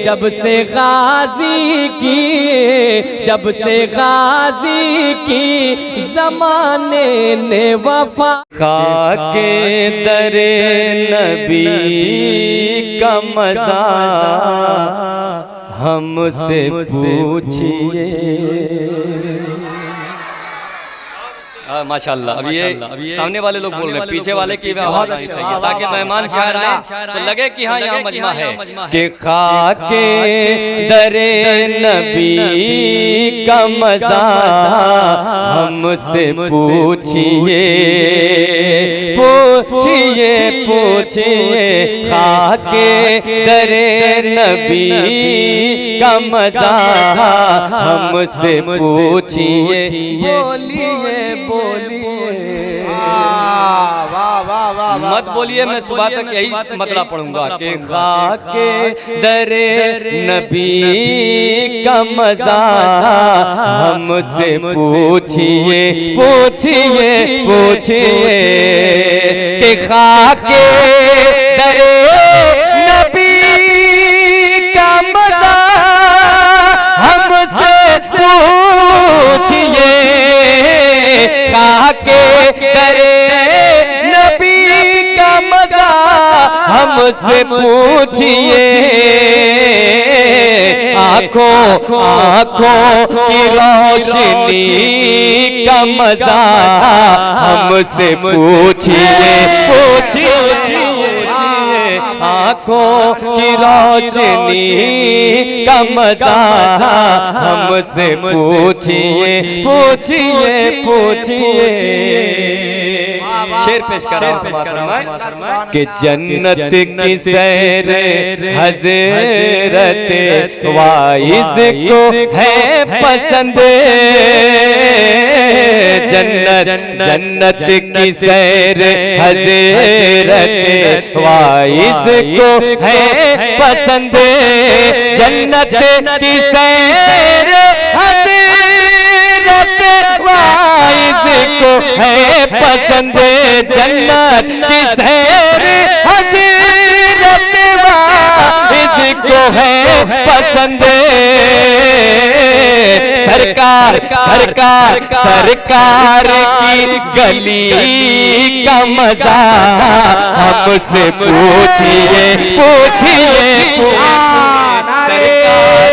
जब से गाजी की, जब से गाजी की ज़माने ने वफा। खाके दरे नबी का मज़ा हमसे पूछिए। माशाल्लाह। अब ये सामने वाले लोग बोल रहे हैं, पीछे वाले की आवाज आनी चाहिए ताकि मेहमान शायर आए तो लगे कि हाँ यहाँ मजमा है। कि खाके दरे नबी का मज़ा हमसे पूछिए, पूछिए पूछिए। खाके दरे नबी का मज़ा हमसे पूछिए। बोलिए मत बोलिए, मैं सुबह तक यही मतला पढ़ूंगा कि खाके दरे नबी का मज़ा हमसे पूछिए, पूछिए पूछिए। कि खाके दरे नबी का मज़ा हमसे पूछिए। खाके दरे नबी का मज़ा हमसे पूछिए। आँखों आँखों की रोशनी का मज़ा हमसे पूछिए, पूछिए। आँखों की रोशनी का मज़ा हमसे पूछिए, पूछिए पूछिए। शेर पेश कर कि जन्नत की सैर हज़रत वाइज़ को है पसंद। जन्नत की सैर हज़रत वाइज़ को है पसंद। जन्नत की सैर हज़रत वाइज़ को है पसंद। जन्नत की सैर हज़रत वाइज़ को है पसंद। सरकार सरकार सरकार की गली का मज़ा हमसे पूछिए, पूछिए। सरकार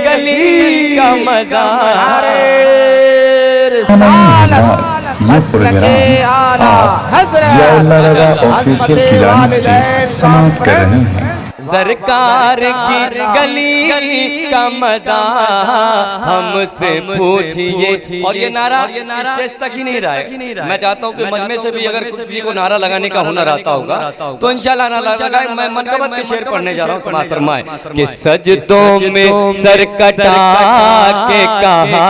गली का मज़ा। ये प्रोग्राम आप ज़ियाउल्लाह रज़ा ऑफिशियल की जानिब से समाप्त कर रहे हैं। सरकार की गली का मज़ा हमसे पूछिए। और ये नारा स्टेज तक ही नहीं रहा है। मैं चाहता हूँ कि मजमे से भी अगर किसी को नारा लगाने का हुनर आता होगा तो इंशाल्लाह नारा लगाए। मैं मनकबत के शेर पढ़ने जा रहा हूँ। समाज फरमाए कि सजदों में सर कटा के कहा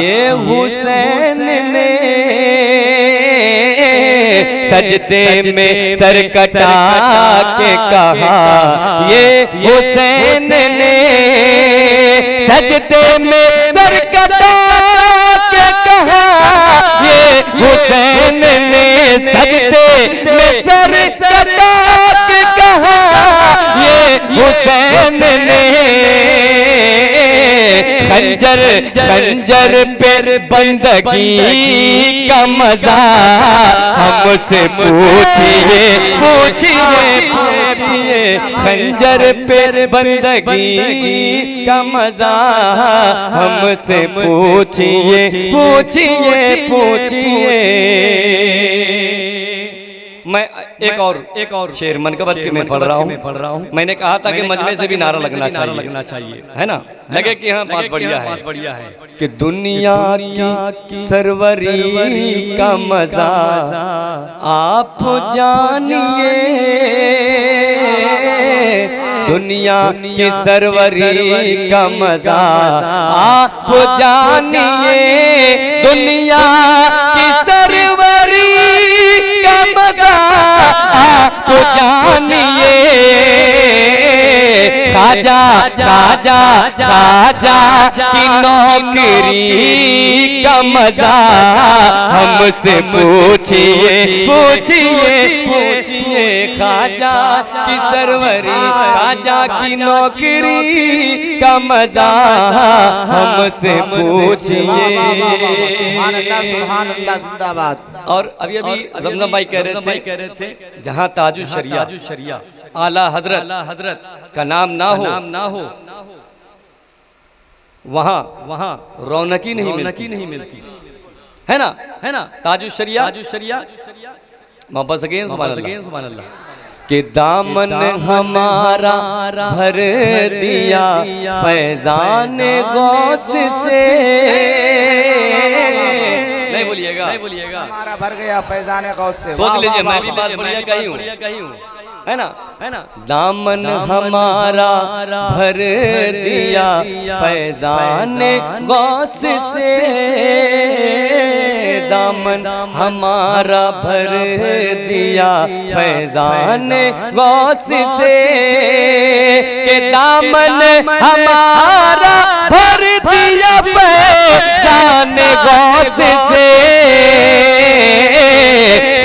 ये हुसैन ने। सजदे में सर कटा के कहा ये हुसैन ने। सजदे में सर कटा के कहा ये हुसैन ने। सजदे में सर कटा के कहा ये हुसैन ने। खंजर खंजर पर बंदगी का मज़ा हमसे पूछिए, पूछिए पूछिए। खंजर पर बंदगी का मज़ा हमसे पूछिए, पूछिए पूछिए। मैं एक और शेर मनकबत के मैं पढ़ रहा हूँ। मैंने कहा था कि मजमे से भी नारा लगना चाहिए, है ना? लगे कि हाँ पास बढ़िया है कि दुनिया की सरवरी का मज़ा आप जानिए। दुनिया की सरवरी का मज़ा आप जानिए। दुनिया की सरवरी का मज़ा आप जानिए। खाजा खाजा खाजा की नौकरी का मजा हमसे पूछिए पूछिए पूछिए खाजा की सरवरी खाजा की नौकरी का मजा हमसे पूछिए। और अभी अभी जमजम भाई कह रहे थे जहाँ ताजुश शरिया आला हजरत का नाम ना हो वहाँ रौनक ही नहीं मिलती है ना। ताजुश शरिया मोहब्बत सगेन सुभान अल्लाह कि दामन हमारा भर दिया फैजान गौस से। नहीं बोलिएगा हमारा भर गया फैजान गौस से। सोच लीजिए मैं भी बात बढ़िया कही हूँ है ना। दामन हमारा भर दिया फैजान गौस से। दामन हमारा भर दिया फैजान गौस से। के दामन हमारा भर दिया फैजान गौस से।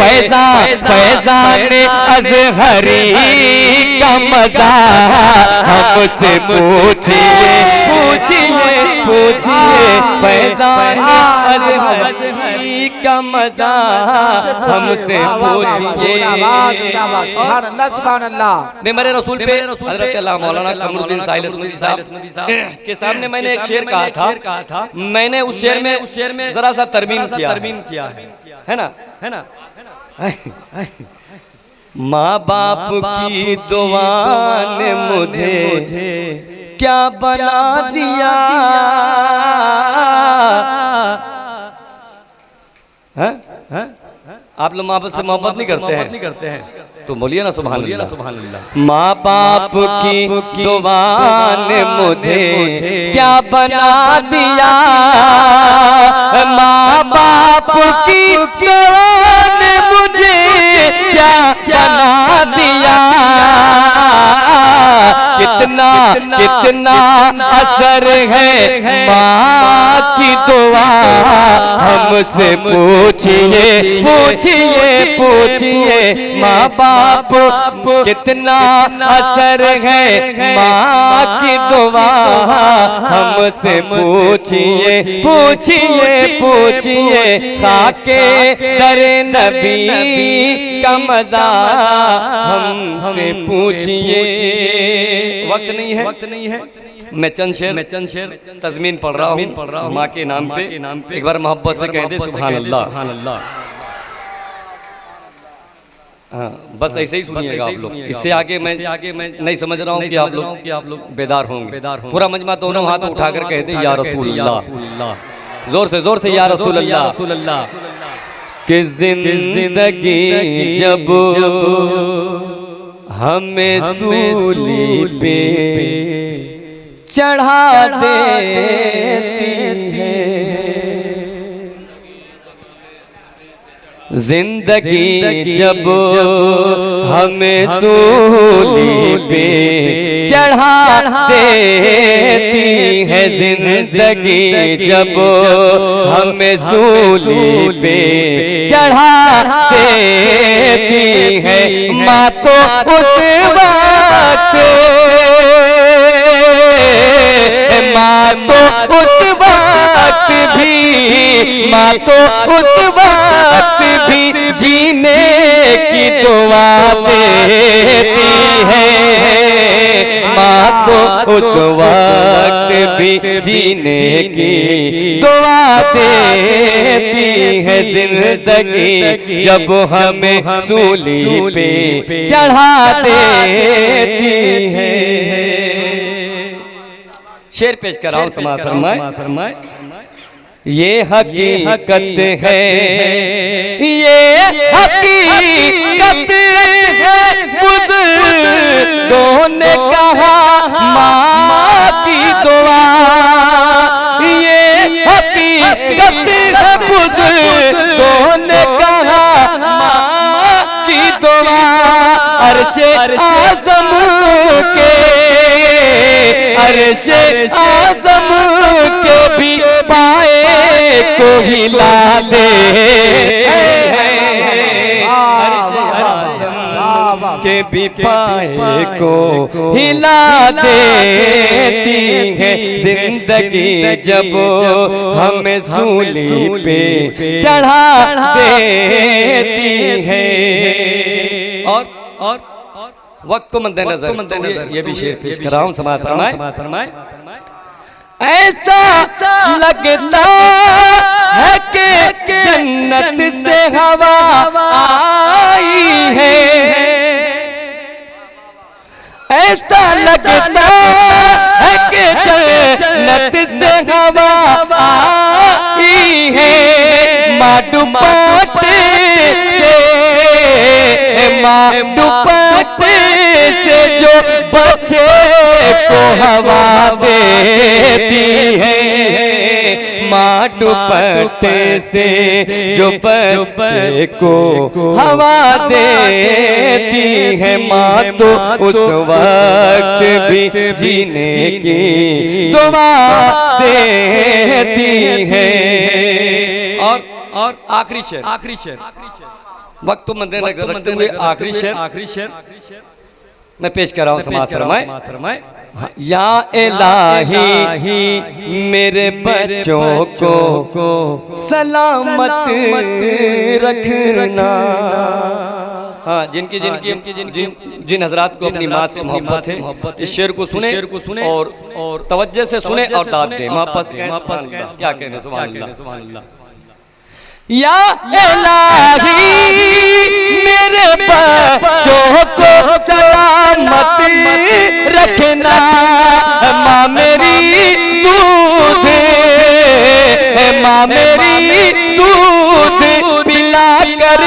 फैजान अज़हरी का मजा हमसे पूछिए फैजान अज़हरी का मजा हमसे पूछिए। मेरे रसूल पे हज़रत अल्लामा मौलाना कमरुद्दीन साहिल अस्मदी साहब के सामने मैंने एक शेर कहा था। मैंने उस शेर में जरा सा तरमीम किया है ना। माँ बाप की दुआ ने मुझे क्या बना दिया। आप लोग माँ बाप से मोहब्बत नहीं करते हैं तो बोलिए ना सुभान अल्लाह। माँ बाप की दुआ ने मुझे क्या बना दिया। माँ बाप की दुआ ने मुझे क्या बना दिया। कितना असर है माँ की दुआ हमसे पूछिए माँ बाप कितना असर है माँ की दुआ हमसे पूछिए खाके दरे नबी का मजा हमसे पूछिए। वक्त नहीं है मैं चंद शेर तज़मीन पढ़ रहा हूँ माँ के नाम पे। एक बार मोहब्बत से कह दे सुभान अल्लाह। हाँ बस ऐसे ही सुनिएगा आप लोग। इससे आगे मैं नहीं समझ रहा हूँ कि आप लोग बेदार होंगे। पूरा मजमा दोनों हाथ उठाकर कह दे या रसूल अल्लाह। जोर से या रसूल अल्लाह। कि जिंदगी जब हमें सूली पे चढ़ा देती है। जिंदगी जब हमें सूली पे चढ़ा देती है। जिंदगी जब हमें सूली पे चढ़ा देती है। माँ तो उस वक्त माँ तो उस वक्त भी जीने की दुआ देती है। माँ तो उस वक्त भी जीने की दुआ देती है। जिंदगी जब हमें सूली पे चढ़ा देती है। शेर पेश कर रहा हूँ समाअत फरमाए। ये हकीकत है बुजुर्गों ने कहा माँ की दुआ। ये हकीकत है बुजुर्गों ने कहा माँ की दुआ। अर्शे आज़म के अरशे आज़म के भी पाए को हिला दे, अरशे आज़म के भी पाए को हिला देती है जिंदगी जब हमें सूली पे चढ़ा देती है। और वक्त को मद्देनजर ये भी शेर पेश कर रहा हूँ, समाअत फरमाए। ऐसा लगता है कि जन्नत से हवा आई है, ऐसा लगता है कि जन्नत से हवा आई है। माँ दुपट्टे से जो बच्चे को हवा देती है, माँ दुपट्टे से जो बच्चे को हवा देती है, माँ तो उस वक्त भी जीने की दुआ देती है। और आखिरी शेर वक्त तो मद्देनजर रखते हुए आखिरी शेर मैं पेश कर रहा हूँ, समाअत फरमाए। या इलाही मेरे बच्चों को सलामत रखना। हाँ, जिन हजरात को अपनी माँ से मोहब्बत है, इस शेर को सुने और तवज्जो से सुने और दाद दे। मोहब्बत क्या कहने, सुभान अल्लाह। या इलाही मेरे बच्चों को सलामत रखना, माँ मेरी दूध पिला कर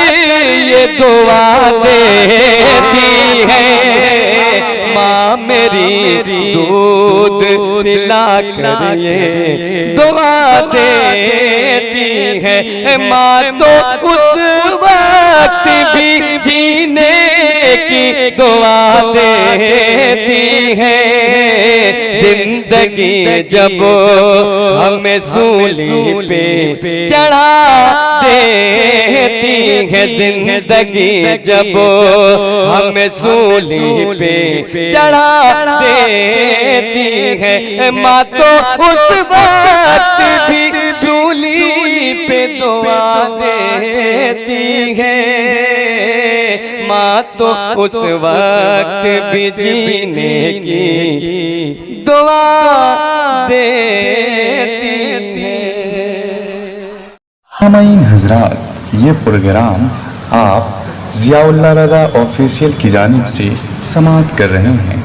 ये दुआ देती है, माँ मेरी दूध पिला कर ये दुआ देती है। माँ तो उस वक्त भी जीने की दुआ देती है, जिंदगी जब हमें सूली पे चढ़ा देती है, जिंदगी जब हमें सूली पे चढ़ा देती है। माँ तो उस वक्त भी सूली पे दुआ देती है, माँ तो उस वक्त भी जीने की दुआ देती है। सामाईन हजरात, ये प्रोग्राम आप ज़ियाउल्लाह रज़ा ऑफिशियल की जानिब से समाअत कर रहे हैं।